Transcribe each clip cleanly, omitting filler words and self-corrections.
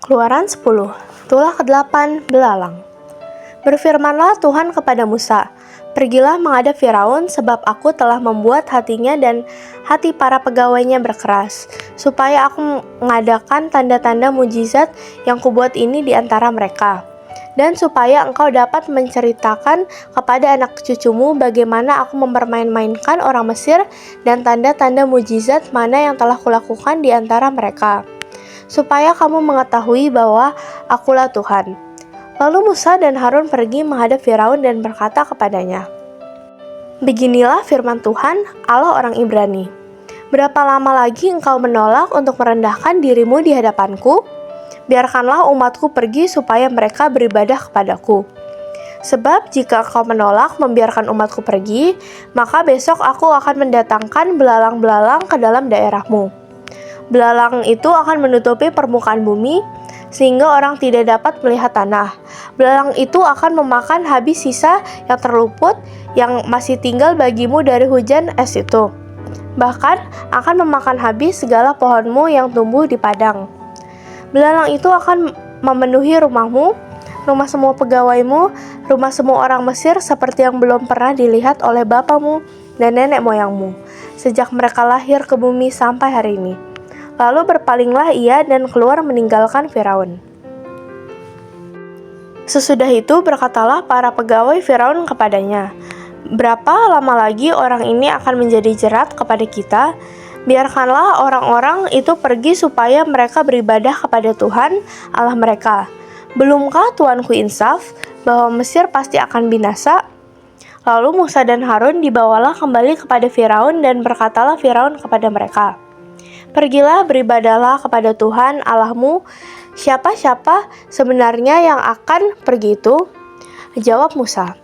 Keluaran 10, tulah ke-8 belalang. Berfirmanlah Tuhan kepada Musa, "Pergilah menghadap Firaun, sebab aku telah membuat hatinya dan hati para pegawainya berkeras, supaya aku mengadakan tanda-tanda mujizat yang kubuat ini di antara mereka, dan supaya engkau dapat menceritakan kepada anak cucumu bagaimana aku mempermain-mainkan orang Mesir dan tanda-tanda mujizat mana yang telah kulakukan di antara mereka, supaya kamu mengetahui bahwa akulah Tuhan." Lalu Musa dan Harun pergi menghadap Firaun dan berkata kepadanya, "Beginilah firman Tuhan, Allah orang Ibrani. Berapa lama lagi engkau menolak untuk merendahkan dirimu di hadapanku? Biarkanlah umatku pergi supaya mereka beribadah kepadaku. Sebab jika engkau menolak membiarkan umatku pergi, maka besok aku akan mendatangkan belalang-belalang ke dalam daerahmu. Belalang itu akan menutupi permukaan bumi, sehingga orang tidak dapat melihat tanah. Belalang itu akan memakan habis sisa yang terluput yang masih tinggal bagimu dari hujan es itu. Bahkan akan memakan habis segala pohonmu yang tumbuh di padang. Belalang itu akan memenuhi rumahmu, rumah semua pegawaimu, rumah semua orang Mesir seperti yang belum pernah dilihat oleh bapamu dan nenek moyangmu, sejak mereka lahir ke bumi sampai hari ini." Lalu berpalinglah ia dan keluar meninggalkan Firaun. Sesudah itu berkatalah para pegawai Firaun kepadanya, "Berapa lama lagi orang ini akan menjadi jerat kepada kita? Biarkanlah orang-orang itu pergi supaya mereka beribadah kepada Tuhan Allah mereka. Belumkah Tuanku insaf bahwa Mesir pasti akan binasa?" Lalu Musa dan Harun dibawalah kembali kepada Firaun dan berkatalah Firaun kepada mereka, "Pergilah beribadahlah kepada Tuhan Allahmu. Siapa-siapa sebenarnya yang akan pergi itu?" Jawab Musa,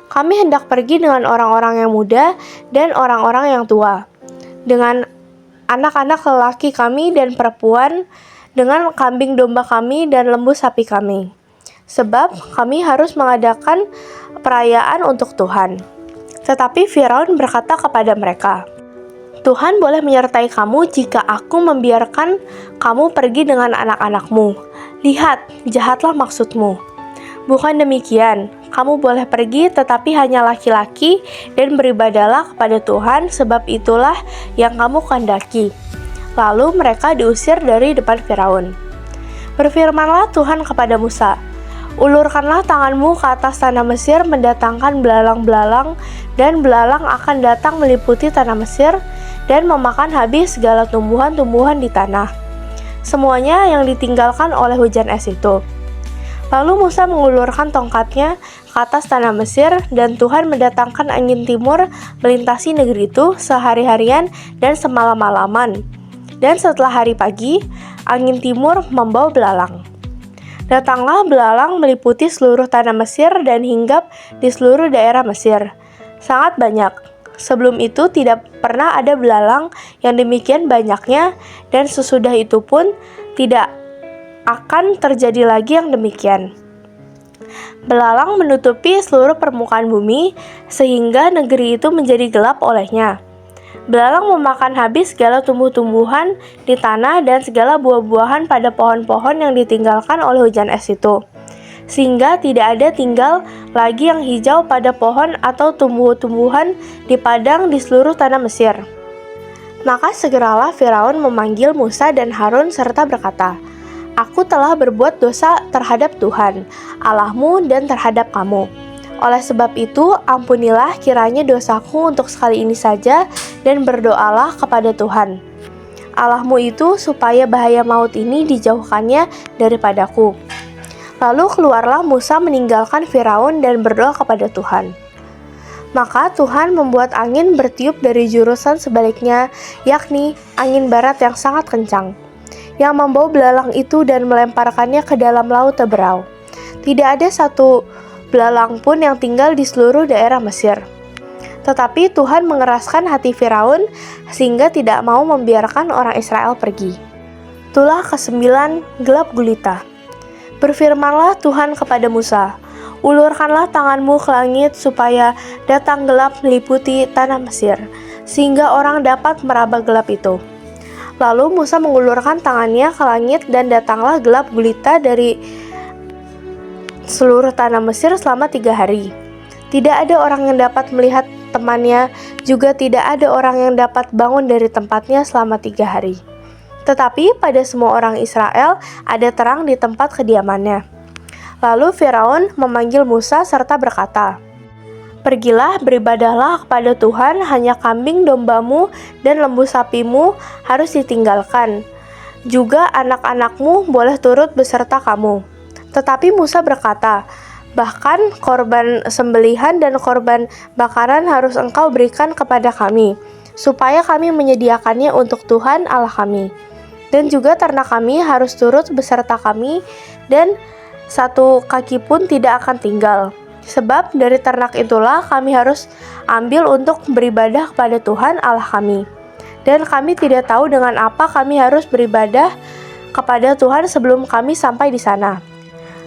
"Kami hendak pergi dengan orang-orang yang muda dan orang-orang yang tua, dengan anak-anak lelaki kami dan perempuan, dengan kambing domba kami dan lembu sapi kami. Sebab kami harus mengadakan perayaan untuk Tuhan." Tetapi Firaun berkata kepada mereka, "Tuhan boleh menyertai kamu jika aku membiarkan kamu pergi dengan anak-anakmu. Lihat, jahatlah maksudmu. Bukan demikian, kamu boleh pergi tetapi hanya laki-laki dan beribadahlah kepada Tuhan, sebab itulah yang kamu kehendaki." Lalu mereka diusir dari depan Firaun. Berfirmanlah Tuhan kepada Musa, "Ulurkanlah tanganmu ke atas tanah Mesir mendatangkan belalang-belalang, dan belalang akan datang meliputi tanah Mesir dan memakan habis segala tumbuhan-tumbuhan di tanah, semuanya yang ditinggalkan oleh hujan es itu." Lalu Musa mengulurkan tongkatnya ke atas tanah Mesir, dan Tuhan mendatangkan angin timur melintasi negeri itu sehari-harian dan semalam-malaman. Dan setelah hari pagi, angin timur membawa belalang. Datanglah belalang meliputi seluruh tanah Mesir dan hinggap di seluruh daerah Mesir, sangat banyak. Sebelum itu tidak pernah ada belalang yang demikian banyaknya, dan sesudah itu pun tidak akan terjadi lagi yang demikian. Belalang menutupi seluruh permukaan bumi, sehingga negeri itu menjadi gelap olehnya. Belalang memakan habis segala tumbuh-tumbuhan di tanah dan segala buah-buahan pada pohon-pohon yang ditinggalkan oleh hujan es itu, sehingga tidak ada tinggal lagi yang hijau pada pohon atau tumbuh-tumbuhan di padang di seluruh tanah Mesir. Maka segeralah Firaun memanggil Musa dan Harun serta berkata, "Aku telah berbuat dosa terhadap Tuhan, Allahmu dan terhadap kamu. Oleh sebab itu, ampunilah kiranya dosaku untuk sekali ini saja dan berdoalah kepada Tuhan Allahmu itu supaya bahaya maut ini dijauhkannya daripadaku." Lalu keluarlah Musa meninggalkan Firaun dan berdoa kepada Tuhan. Maka Tuhan membuat angin bertiup dari jurusan sebaliknya, yakni angin barat yang sangat kencang, yang membawa belalang itu dan melemparkannya ke dalam laut Teberau. Tidak ada satu belalang pun yang tinggal di seluruh daerah Mesir. Tetapi Tuhan mengeraskan hati Firaun sehingga tidak mau membiarkan orang Israel pergi. Tulah ke-9 gelap gulita. Berfirmanlah Tuhan kepada Musa, "Ulurkanlah tanganmu ke langit supaya datang gelap meliputi tanah Mesir, sehingga orang dapat meraba gelap itu." Lalu Musa mengulurkan tangannya ke langit dan datanglah gelap gulita dari seluruh tanah Mesir selama 3 hari. Tidak ada orang yang dapat melihat temannya, juga tidak ada orang yang dapat bangun dari tempatnya selama 3 hari. Tetapi pada semua orang Israel ada terang di tempat kediamannya. Lalu Firaun memanggil Musa serta berkata, "Pergilah, beribadahlah kepada Tuhan, hanya kambing dombamu dan lembu sapimu harus ditinggalkan. Juga anak-anakmu boleh turut beserta kamu." Tetapi Musa berkata, "Bahkan korban sembelihan dan korban bakaran harus engkau berikan kepada kami, supaya kami menyediakannya untuk Tuhan Allah kami. Dan juga ternak kami harus turut beserta kami, dan satu kaki pun tidak akan tinggal. Sebab dari ternak itulah kami harus ambil untuk beribadah kepada Tuhan Allah kami. Dan kami tidak tahu dengan apa kami harus beribadah kepada Tuhan sebelum kami sampai di sana."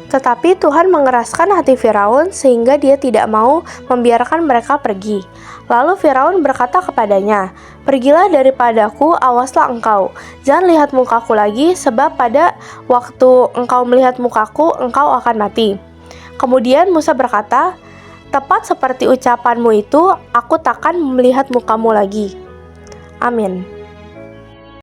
Tetapi Tuhan mengeraskan hati Firaun sehingga dia tidak mau membiarkan mereka pergi. Lalu Firaun berkata kepadanya, "Pergilah daripadaku, awaslah engkau. Jangan lihat mukaku lagi, sebab pada waktu engkau melihat mukaku, engkau akan mati." Kemudian Musa berkata, "Tepat seperti ucapanmu itu, aku takkan melihat mukamu lagi." Amin.